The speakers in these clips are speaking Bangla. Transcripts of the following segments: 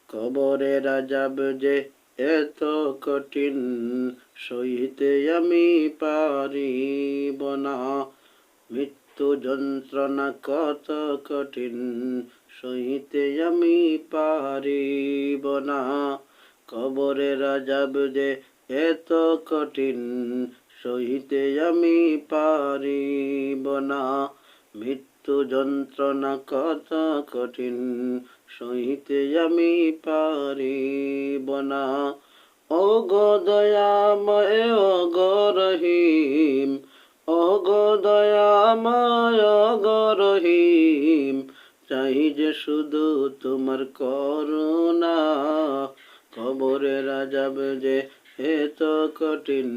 কবরের আযাব যে এত কঠিন, সইতে আমি পারিব না। মৃত্যু যন্ত্রণা কত কঠিন, সইতে আমি পারিব না। কবরের আযাব যে এত কঠিন, সইতে আমি পারিব না। মৃত্যু যন্ত্রণা কত কঠিন, সইতে আমি পারিব না। ও গো দয়াময়, ও গো রহিম, ও গো দয়াময়, ও গো রহিম, চাই যে শুধু তোমার করুণা। কবরের আযাব যে এত কঠিন,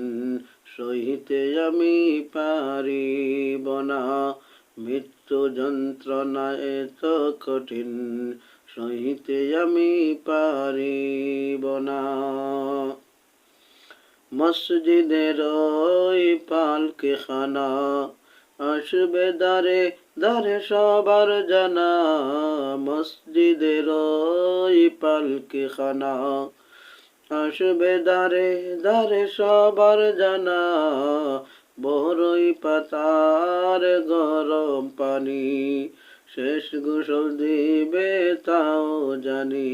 সইতে আমি পারিব না। মৃত্যু যন্ত্রণা এত কঠিন, সইতে আমি পারিব না। মসজিদের ওই পালকিখানা, আসবে দারে দারে সবার জানা। মসজিদের ওই পালকিখানা, আসবে দারে দারে সবার জানা। বড়ই পাতার গরম পানি, শেষ গোসল দিবে তাও জানি।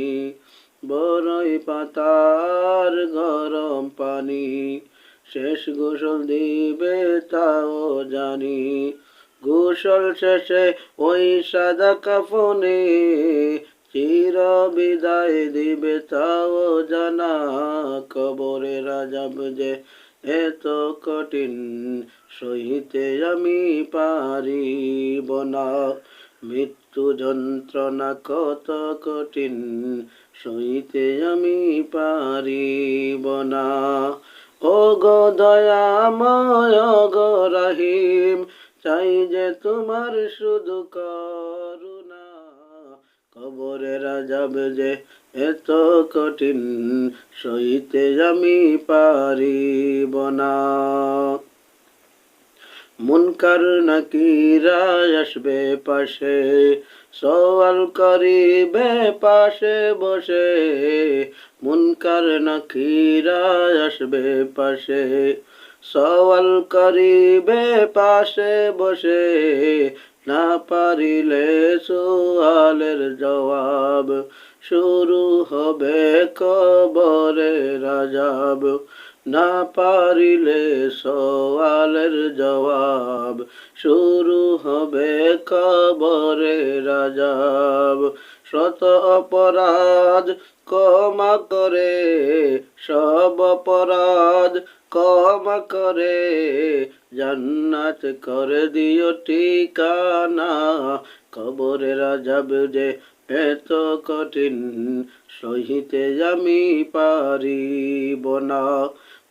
বড়ই পাতার গরম পানি, শেষ গোসল দিবে তাও জানি। গোসল শেষে ওই সাদা কাফনে, চির বিদায় দিবে তাও জানা। কবরের আযাব যে এত কঠিন, সইতে আমি পারিব না। মৃত্যু যন্ত্রণা কত কঠিন, সইতে আমি পারিব না। ও গো দয়াময়, ও গো রহিম, চাই যে তোমার শুধু করুণা। কবরের আযাব যে এত কঠিন, সইতে আমি পারিব না। মুনকার নাকিরা আসবে পাশে, সওয়াল করিবে পাশে বসে। মুনকার নাকিরা আসবে পাশে, সওয়াল করিবে পাশে বসে। না পারিলে সওয়ালের জবাব, শুরু হবে কবরের আযাব। না পারিলে সওয়ালের জবাব, শুরু হবে কবরের আযাব। শত অপরাধ ক্ষমা করে, সব অপরাধ ক্ষমা করে, জান্নাত করে দিও ঠিকানা। কবরের আযাব যে এত কঠিন, সইতে আমি পারিব না।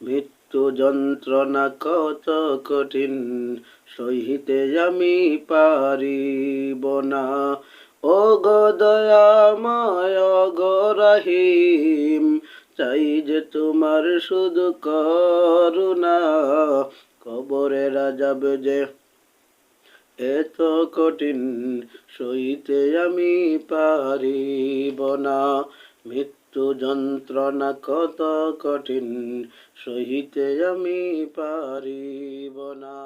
মৃত্যু যন্ত্রণা কত কঠিন, সইতে আমি পারিব না। ও গো দয়াময়, ও গো রহিম, চাই যে তোমার শুধু করুণা। কবরের আযাব যে এত কঠিন, সইতে আমি পারিব না। মৃত্যু যন্ত্রণা কত কঠিন, সইতে আমি পারিব না।